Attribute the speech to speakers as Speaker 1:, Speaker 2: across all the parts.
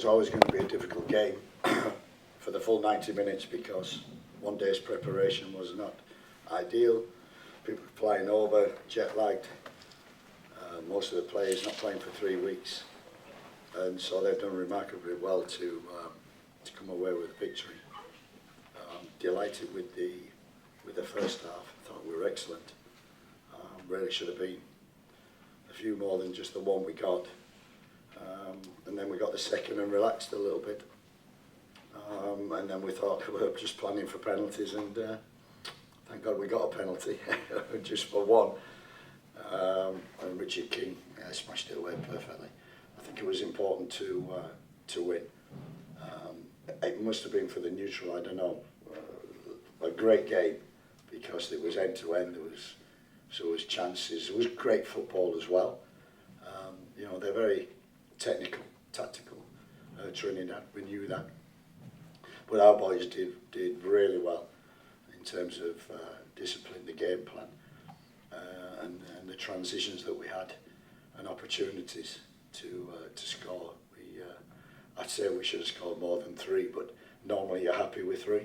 Speaker 1: was always going to be a difficult game for the full 90 minutes because one day's preparation was not ideal. People flying over, jet lagged. Most of the players not playing for 3 weeks, and so they've done remarkably well to come away with a victory. Delighted with the first half. I thought we were excellent. Really should have been a few more than just the one we got. And then we got the second and relaxed a little bit. And then we thought we were just planning for penalties, and thank God we got a penalty, just for one. And Richard King smashed it away perfectly. I think it was important to win. It must have been for the neutral, I don't know. A great game because it was end to end. There was chances. It was great football as well. You know, they're very technical, tactical. Trinidad, we knew that. But our boys did really well in terms of discipline, the game plan, and the transitions that we had, and opportunities to score. I'd say we should have scored more than 3, but normally you're happy with 3.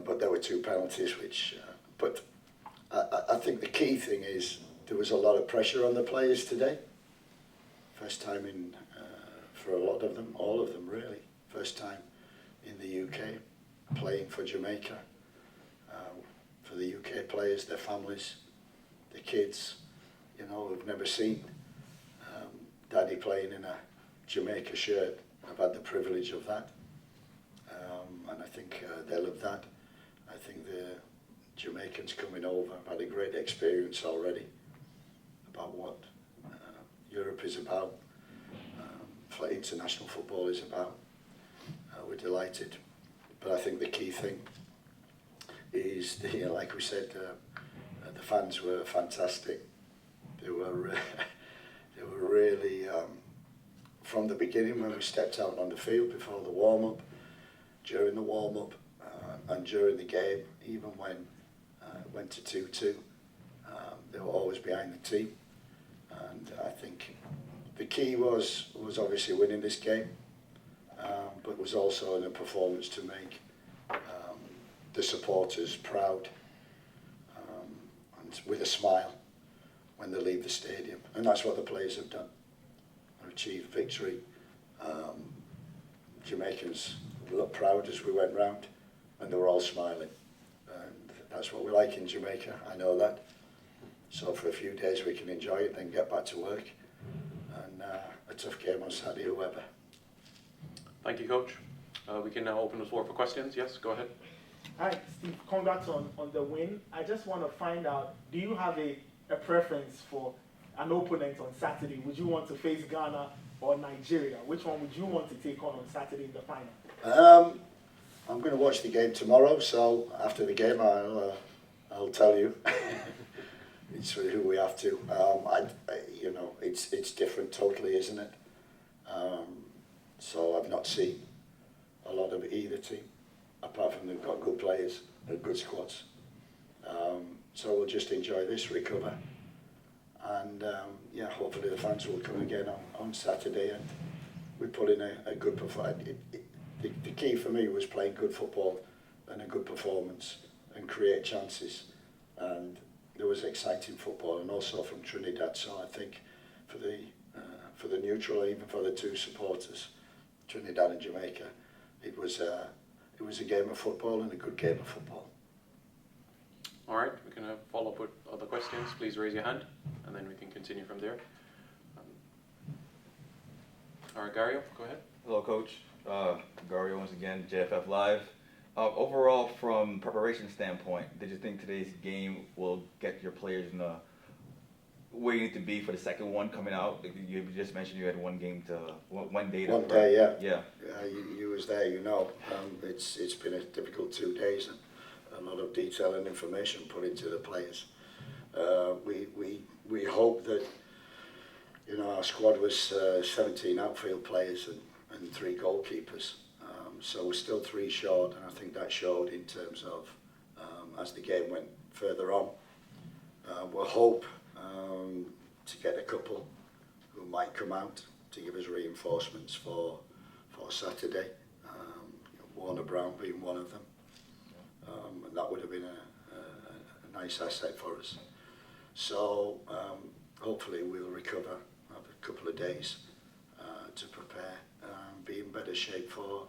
Speaker 1: But there were 2 penalties, which. But I think the key thing is there was a lot of pressure on the players today. First time in for a lot of them, all of them really. First time in the UK, playing for Jamaica. For the UK players, their families, the kids, you know, who've never seen Daddy playing in a Jamaica shirt. I've had the privilege of that, and I think they love that. I think the Jamaicans coming over have had a great experience already about what Europe is about, international football is about. We're delighted, but I think the key thing is, like we said, the fans were fantastic. They were really, from the beginning when we stepped out on the field before the warm-up, during the warm-up, and during the game, even when it went to 2-2, they were always behind the team. And I think the key was obviously winning this game, but was also in a performance to make the supporters proud, and with a smile when they leave the stadium. And that's what the players have done. They've achieved victory. Jamaicans looked proud as we went round, and they were all smiling. And that's what we like in Jamaica, I know that. So for a few days we can enjoy it, then get back to work. And a tough game on Saturday, whoever.
Speaker 2: Thank you, Coach. We can now open the floor for questions. Yes, go ahead.
Speaker 3: Hi, Steve. Congrats on the win. I just want to find out, do you have a preference for an opponent on Saturday? Would you want to face Ghana or Nigeria? Which one would you want to take on Saturday in the final?
Speaker 1: I'm going to watch the game tomorrow, so after the game I'll tell you. It's who we have to. You know, it's different totally, isn't it? So I've not seen a lot of either team, apart from they've got good players and good squads. So we'll just enjoy this, recover, and yeah, hopefully the fans will come again on Saturday, and we put in a good performance. The key for me was playing good football and a good performance and create chances, and there was exciting football, and also from Trinidad. So I think for the neutral, even for the 2 supporters, Trinidad and Jamaica, it was a game of football and a good game of football.
Speaker 2: All right, we can follow up with other questions. Please raise your hand, and then we can continue from there. All right, Gario, go ahead.
Speaker 4: Hello, Coach. Gario once again, JFF Live. Overall, from preparation standpoint, did you think today's game will get your players in the where you need to be for the second one coming out? You just mentioned you had one day to.
Speaker 1: One day, yeah.
Speaker 4: Yeah.
Speaker 1: You was there, you know. It's been a difficult 2 days, and a lot of detail and information put into the players. We hope that, you know, our squad was 17 outfield players and 3 goalkeepers. So we're still 3 short, and I think that showed in terms of as the game went further on. We'll hope to get a couple who might come out to give us reinforcements for Saturday. Warner Brown being one of them, and that would have been a nice asset for us. So hopefully we'll recover, have a couple of days to prepare, be in better shape for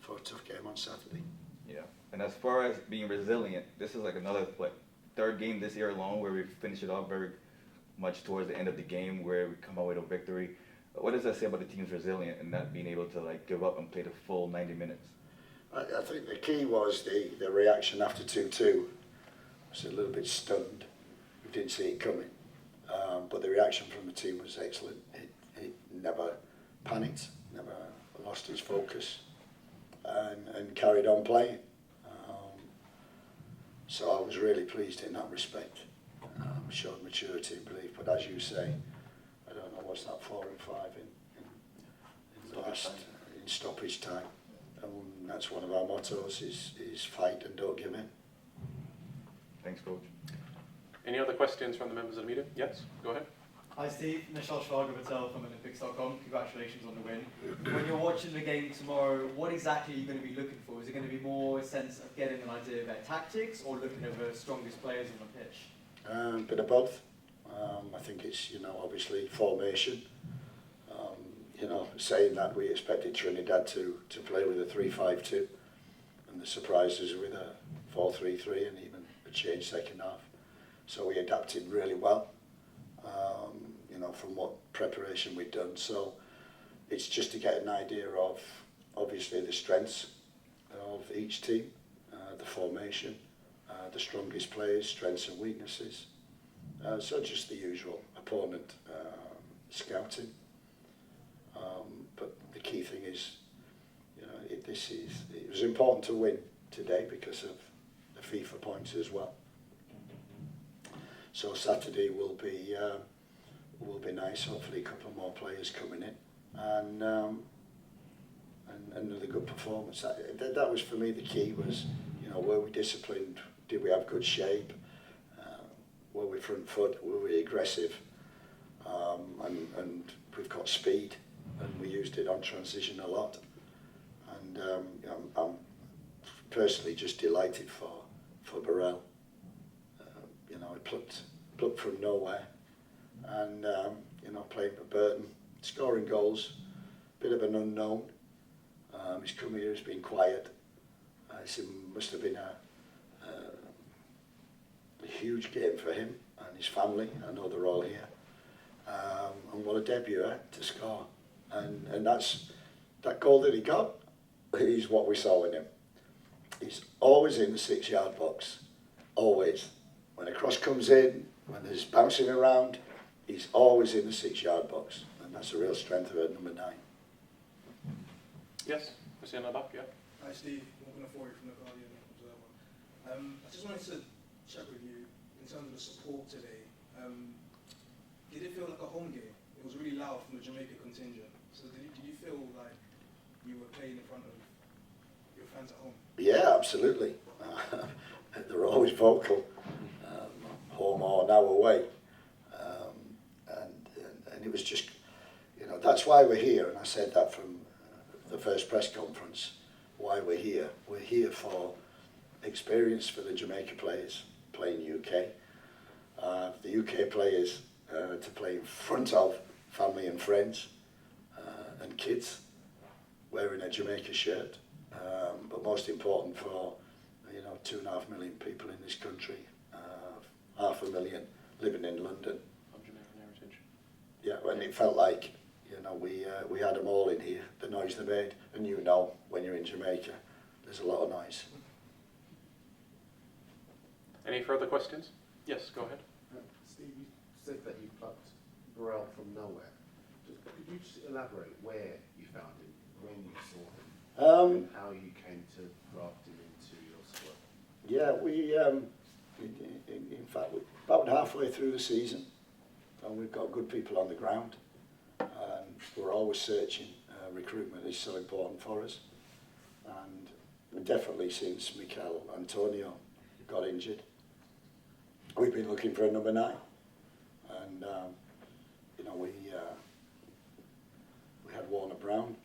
Speaker 1: a tough game on Saturday.
Speaker 4: Yeah, and as far as being resilient, this is like another third game this year alone where we finish it off very much towards the end of the game where we come out with a victory. What does that say about the team's resilience and not being able to like give up and play the full 90 minutes?
Speaker 1: I think the key was the reaction after 2-2. I was a little bit stunned. We didn't see it coming. But the reaction from the team was excellent. It never panicked, never lost its focus, and carried on playing. So I was really pleased in that respect. Showed maturity and belief. But as you say, I don't know, what's that, 4 and 5 in the last, in stoppage time. And that's one of our mottos, is fight and don't give in.
Speaker 4: Thanks, Coach.
Speaker 2: Any other questions from the members of the media? Yes, go ahead.
Speaker 5: Hi Steve, Nishal Shvagovatel from Olympics.com. Congratulations on the win. When you're watching the game tomorrow, what exactly are you going to be looking for? Is it going to be more a sense of getting an idea of their tactics or looking at the strongest players on the pitch?
Speaker 1: A bit of both. I think it's, obviously formation. Saying that, we expected Trinidad to play with a 3-5-2, and the surprises with a 4-3-3 and even a changed second half. So we adapted really well, from what preparation we'd done. So it's just to get an idea of, obviously, the strengths of each team, the formation, the strongest players, strengths and weaknesses. So just the usual opponent scouting. But the key thing is, it was important to win today because of the FIFA points as well. So Saturday will be nice. Hopefully, a couple more players coming in, and another good performance. That was for me the key. Was were we disciplined? Did we have good shape? Were we front foot? Were we aggressive? And we've got speed, and we used it on transition a lot. And I'm personally just delighted for Burrell. He plucked from nowhere, and playing for Burton, scoring goals, bit of an unknown. He's come here, he's been quiet. It must have been a huge game for him and his family. I know they're all here. And what a debut to score. And that goal that he got is what we saw in him. He's always in the 6-yard box, always. When a cross comes in, when there's bouncing around, he's always in the 6-yard box. And that's a real strength of it, number 9.
Speaker 2: Yes, Christian Labak, yeah.
Speaker 6: Hi Steve, Morgan Afori from the Guardian Observer. I just wanted to check with you in terms of the support today. Did it feel like a home game? It was really loud from the Jamaica contingent. So did you feel like you were playing in front of your fans at home?
Speaker 1: Yeah, absolutely. They're always vocal, home or now away. And it was just, that's why we're here. And I said that from the first press conference, why we're here. We're here for experience for the Jamaica players playing UK. The UK players to play in front of family and friends and kids wearing a Jamaica shirt. But most important for 2.5 million people in this country, 500,000 living in London.
Speaker 2: Of Jamaican heritage.
Speaker 1: Yeah, and it felt like we had them all in here. The noise they made, and when you're in Jamaica, there's a lot of noise.
Speaker 2: Any further questions? Yes, go ahead.
Speaker 7: Steve, you said that you plucked Burrell from nowhere. Could you just elaborate where you found him, when you saw him, and how you came to graft him into your squad?
Speaker 1: Yeah, we in fact we're about halfway through the season, and we've got good people on the ground, and we're always searching. Recruitment is so important for us, and definitely since Mikel Antonio got injured, we've been looking for a number 9, and we Brown,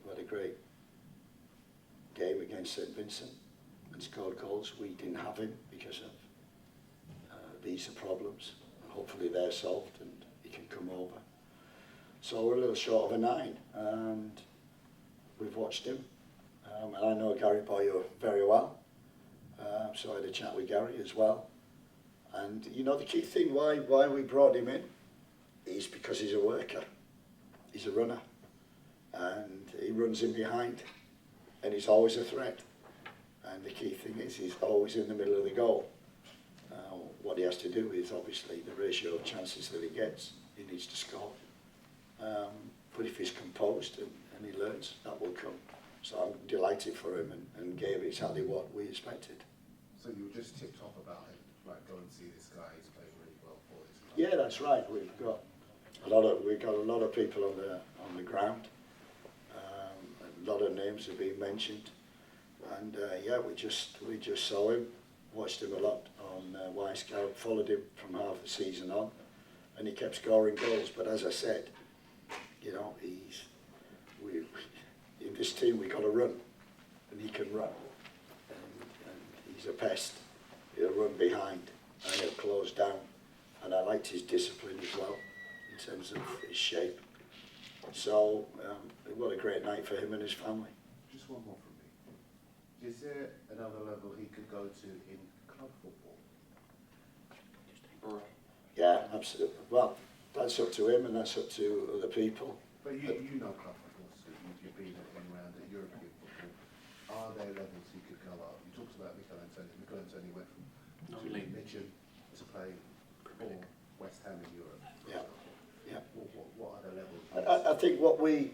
Speaker 1: who had a great game against St Vincent and scored goals. We didn't have him because of visa problems. Hopefully they're solved and he can come over. So we're a little short of a 9, and we've watched him. And I know Gary Boyer very well, so I had a chat with Gary as well. And you know, the key thing why we brought him in is because he's a worker, he's a runner, and he runs in behind, and he's always a threat. And the key thing is he's always in the middle of the goal. What he has to do is obviously the ratio of chances that he gets, he needs to score. But if he's composed and he learns, that will come. So I'm delighted for him and gave exactly what we expected.
Speaker 7: So you were just tipped off about him, like go and see this guy, he's playing really well for this club.
Speaker 1: Yeah, that's right. We've got a lot of people on the ground. A lot of names have been mentioned, and yeah, we just saw him, watched him a lot on Y-Scout, followed him from half the season on, and he kept scoring goals. But as I said, you know, in this team we got to run, and he can run, and he's a pest. He'll run behind and he'll close down, and I liked his discipline as well in terms of his shape. So what a great night for him and his family.
Speaker 7: Just one more from me. Is there another level he could go to in club football?
Speaker 1: Yeah, absolutely. Well, that's up to him and that's up to other people.
Speaker 7: But you know club football, so you've been around at European football. Are there levels he could go up? You talked about Mikel Antonio. Mikel Antonio went from Mitcham to play for West Ham in Europe.
Speaker 1: Yeah. Yeah.
Speaker 7: What other levels?
Speaker 1: I think what we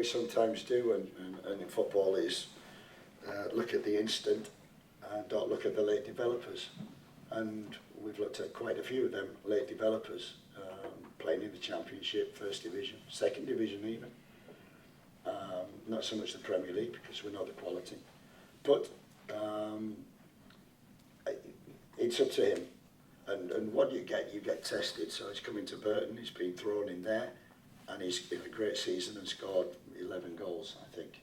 Speaker 1: sometimes do and in football is look at the instant and don't look at the late developers. And we've looked at quite a few of them late developers playing in the Championship, First Division, Second Division even. Not so much the Premier League because we know the quality. But it's up to him. And what you get tested. So he's coming to Burton, he's been thrown in there, and he's in a great season and scored 11 goals, I think.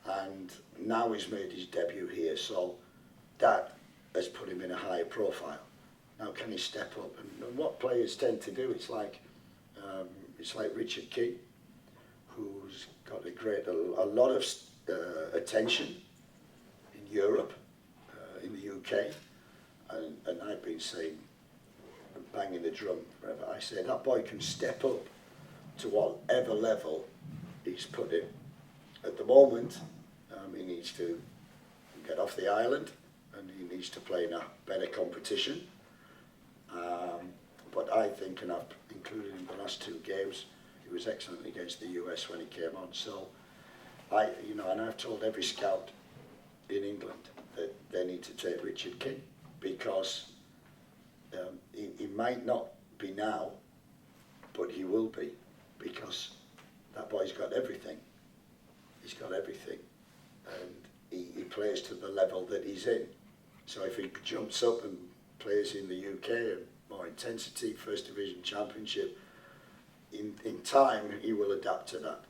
Speaker 1: And now he's made his debut here, so that has put him in a higher profile. Now can he step up? And what players tend to do, it's like Richard King, who's got a lot of attention in Europe, in the UK. And I've been saying, banging the drum forever, I say that boy can step up to whatever level he's put in. At the moment, he needs to get off the island and he needs to play in a better competition. But I think, and I've included in the last 2 games, he was excellent against the US when he came on. So, and I've told every scout in England that they need to take Richard King. Because he might not be now, but he will be, because that boy's got everything. He's got everything, and he plays to the level that he's in. So if he jumps up and plays in the UK and more intensity, First Division, Championship, in time he will adapt to that.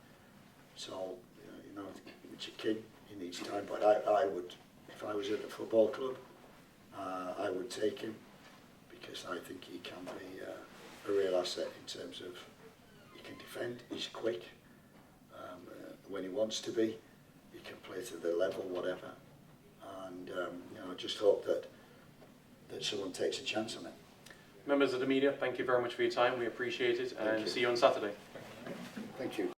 Speaker 1: So Richard King, he needs time. But I would, if I was at the football club, I would take him because I think he can be a real asset in terms of he can defend, he's quick, when he wants to be, he can play to the level, whatever. And I just hope that someone takes a chance on it.
Speaker 2: Members of the media, thank you very much for your time. We appreciate it, and see you on Saturday.
Speaker 1: Thank you.